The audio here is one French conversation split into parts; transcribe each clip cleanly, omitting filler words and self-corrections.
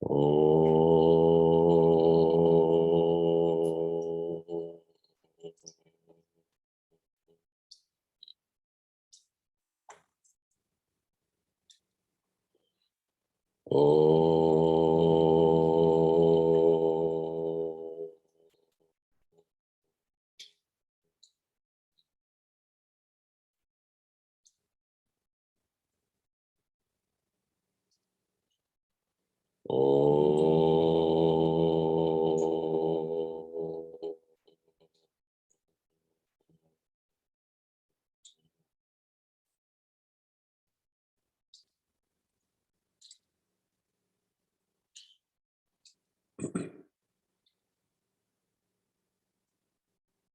Oh. Oh. Oh.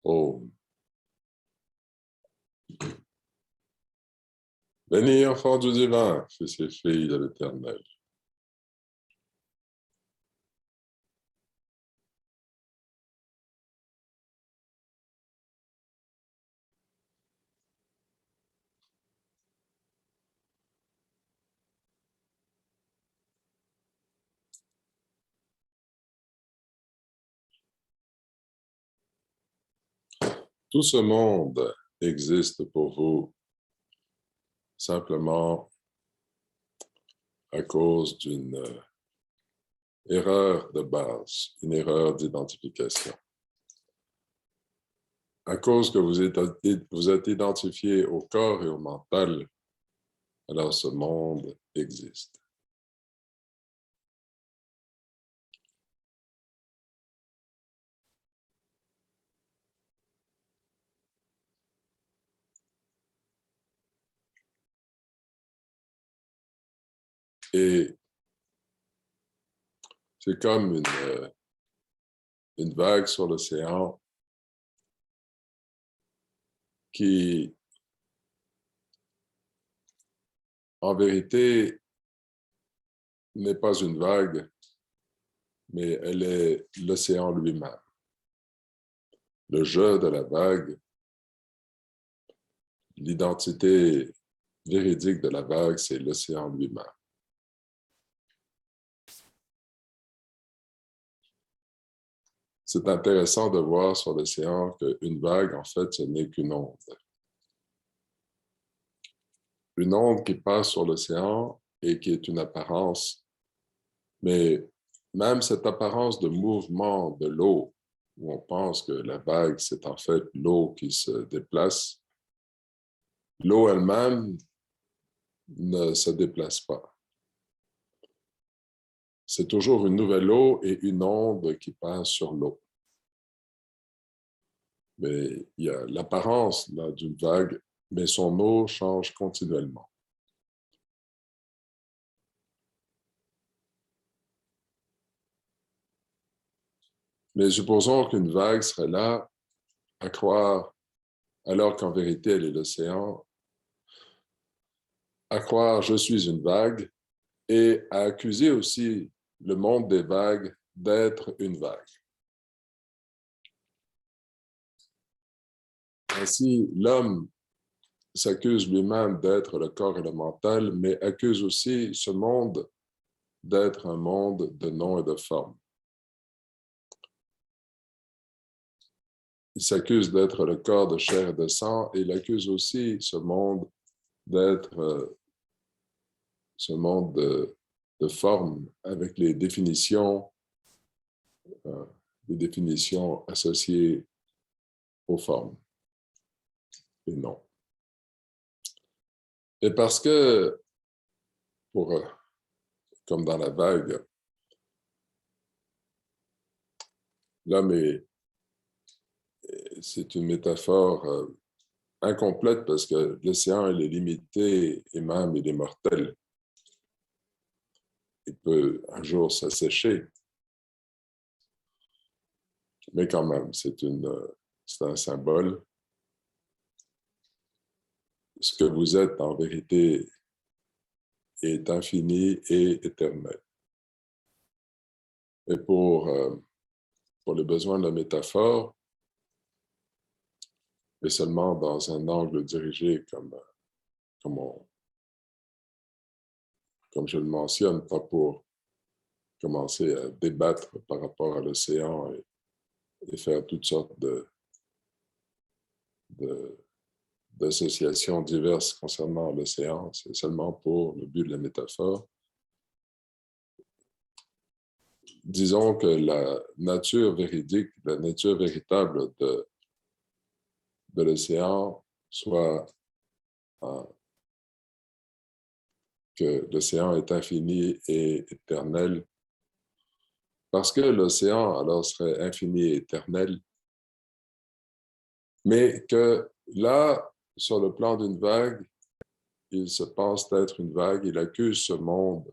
Oh. Béni, enfant du divin, fils et filles de l'Éternel. Tout ce monde existe pour vous simplement à cause d'une erreur de base, une erreur d'identification. À cause que vous êtes identifié au corps et au mental, alors ce monde existe. Et c'est comme une vague sur l'océan qui, en vérité, n'est pas une vague, mais elle est l'océan lui-même. Le jeu de la vague, l'identité véridique de la vague, c'est l'océan lui-même. C'est intéressant de voir sur l'océan qu'une vague, en fait, ce n'est qu'une onde. Une onde qui passe sur l'océan et qui est une apparence, mais même cette apparence de mouvement de l'eau, où on pense que la vague, c'est en fait l'eau qui se déplace, l'eau elle-même ne se déplace pas. C'est toujours une nouvelle eau et une onde qui passe sur l'eau. Mais il y a l'apparence d'une vague, mais son eau change continuellement. Mais supposons qu'une vague serait là à croire, alors qu'en vérité elle est l'océan, à croire je suis une vague et à accuser aussi le monde des vagues d'être une vague. Ainsi, l'homme s'accuse lui-même d'être le corps et le mental, mais accuse aussi ce monde d'être un monde de nom et de forme. Il s'accuse d'être le corps de chair et de sang, et il accuse aussi ce monde d'être ce monde de forme avec les définitions associées aux formes et non. Et parce que, comme dans la vague, l'homme c'est une métaphore incomplète parce que l'océan, il est limité et même il est mortel. Il peut un jour s'assécher, mais quand même, c'est un symbole. Ce que vous êtes en vérité est infini et éternel. Et pour les besoins de la métaphore, et seulement dans un angle dirigé comme je le mentionne, pas pour commencer à débattre par rapport à l'océan et faire toutes sortes d'associations diverses concernant l'océan. C'est seulement pour le but de la métaphore. Disons que la nature véridique, la nature véritable de l'océan soit que l'océan est infini et éternel. Parce que l'océan, alors, serait infini et éternel, mais que là, sur le plan d'une vague, il se pense d'être une vague, il accuse ce monde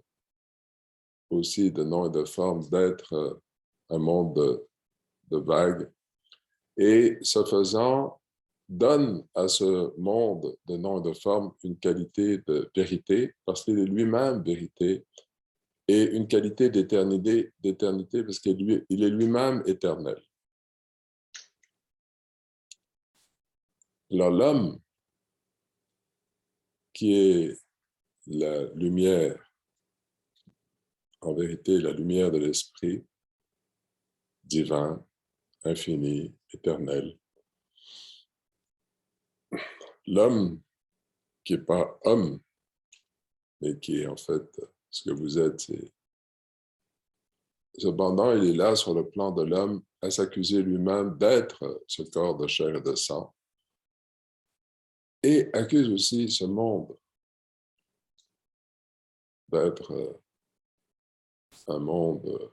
aussi de nom et de forme d'être un monde de vagues, et ce faisant, donne à ce monde de nom et de forme une qualité de vérité, parce qu'il est lui-même vérité, et une qualité d'éternité parce qu'il est lui-même éternel. Alors l'homme, qui est la lumière, en vérité la lumière de l'esprit divin, infini, éternel, l'homme qui n'est pas homme, mais qui est en fait ce que vous êtes, cependant, il est là sur le plan de l'homme à s'accuser lui-même d'être ce corps de chair et de sang, et accuse aussi ce monde d'être un monde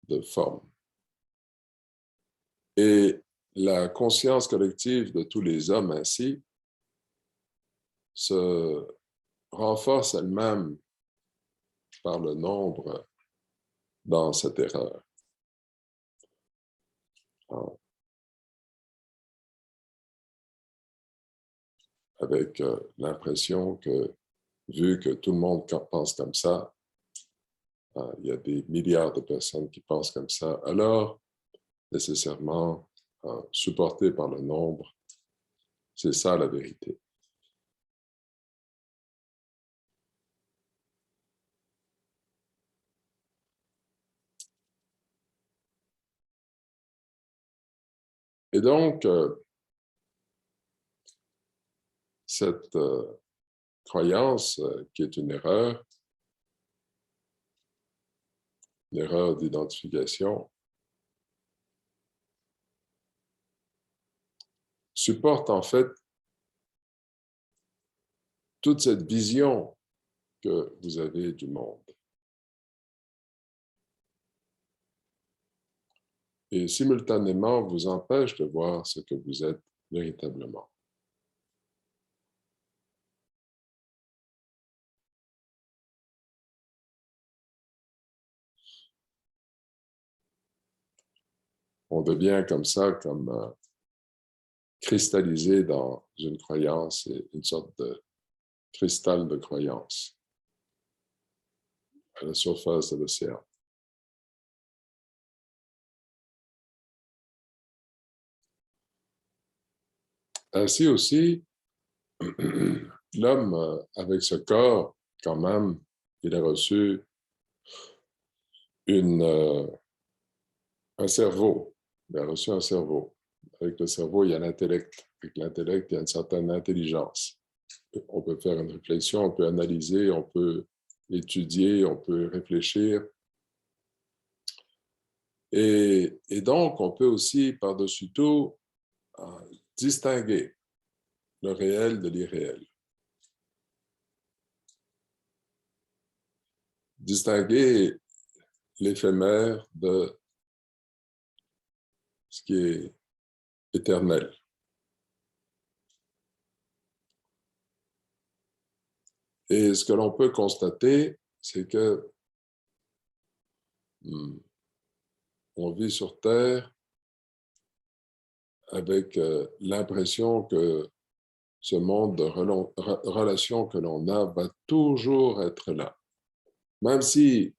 de forme. Et la conscience collective de tous les hommes ainsi se renforce elle-même par le nombre dans cette erreur. Avec l'impression que, vu que tout le monde pense comme ça, il y a des milliards de personnes qui pensent comme ça, alors nécessairement supporté par le nombre, c'est ça la vérité. Et donc, cette croyance qui est une erreur d'identification, supporte en fait toute cette vision que vous avez du monde. Et simultanément vous empêche de voir ce que vous êtes véritablement. On devient comme ça, comme cristallisé dans une croyance, une sorte de cristal de croyance à la surface de l'océan. Ainsi aussi, l'homme, avec ce corps, quand même, il a reçu un cerveau. Il a reçu un cerveau. Avec le cerveau, il y a l'intellect. Avec l'intellect, il y a une certaine intelligence. On peut faire une réflexion, on peut analyser, on peut étudier, on peut réfléchir. Et donc, on peut aussi, par-dessus tout, distinguer le réel de l'irréel. Distinguer l'éphémère de ce qui est éternel. Et ce que l'on peut constater, c'est que on vit sur Terre avec l'impression que ce monde de relations que l'on a va toujours être là. Même si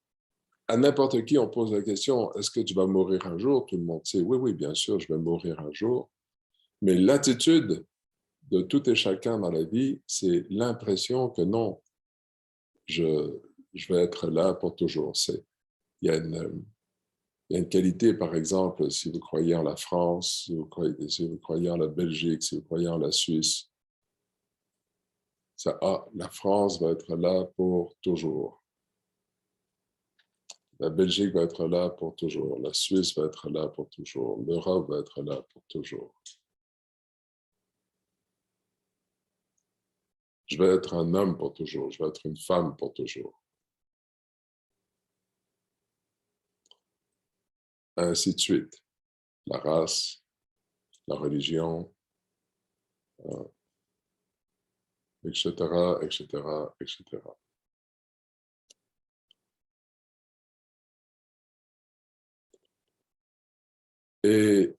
à n'importe qui on pose la question, est-ce que tu vas mourir un jour? Tout le monde sait, oui, oui, bien sûr, je vais mourir un jour. Mais l'attitude de tout et chacun dans la vie, c'est l'impression que non, je je vais être là pour toujours. Il y a une qualité, par exemple, si vous croyez en la France, si vous croyez en la Belgique, si vous croyez en la Suisse, la France va être là pour toujours. La Belgique va être là pour toujours. La Suisse va être là pour toujours. L'Europe va être là pour toujours. Je vais être un homme pour toujours. Je vais être une femme pour toujours. Ainsi de suite. La race, la religion, etc., etc., etc. Et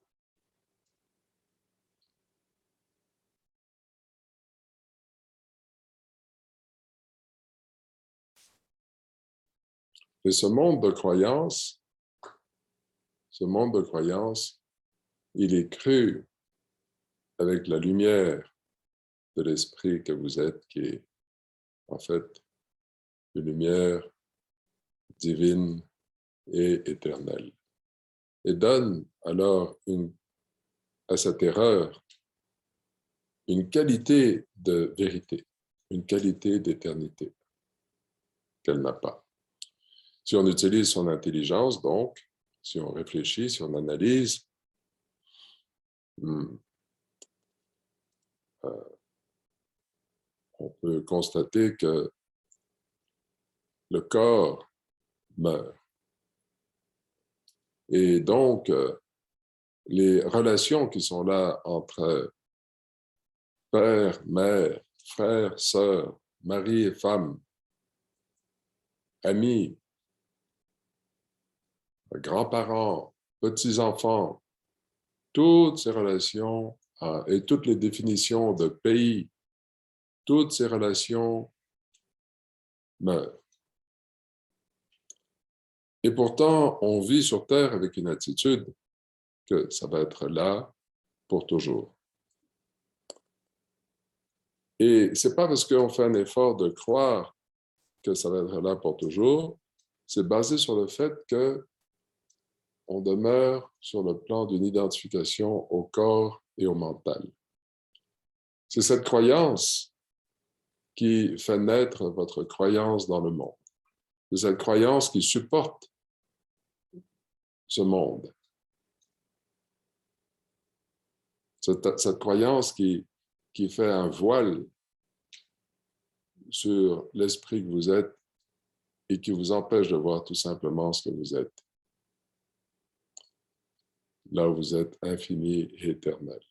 ce monde de croyances, il est cru avec la lumière de l'esprit que vous êtes, qui est en fait une lumière divine et éternelle. Et donne alors à cette erreur une qualité de vérité, une qualité d'éternité qu'elle n'a pas. Si on utilise son intelligence, donc, si on réfléchit, si on analyse, on peut constater que le corps meurt. Et donc, les relations qui sont là entre père, mère, frère, sœur, mari et femme, amis, grands-parents, petits-enfants, toutes ces relations et toutes les définitions de pays, toutes ces relations meurent. Et pourtant, on vit sur Terre avec une attitude que ça va être là pour toujours. Et ce n'est pas parce qu'on fait un effort de croire que ça va être là pour toujours, c'est basé sur le fait qu'on demeure sur le plan d'une identification au corps et au mental. C'est cette croyance qui fait naître votre croyance dans le monde. C'est cette croyance qui supporte ce monde. Cette croyance qui fait un voile sur l'esprit que vous êtes et qui vous empêche de voir tout simplement ce que vous êtes. Là où vous êtes infini et éternel.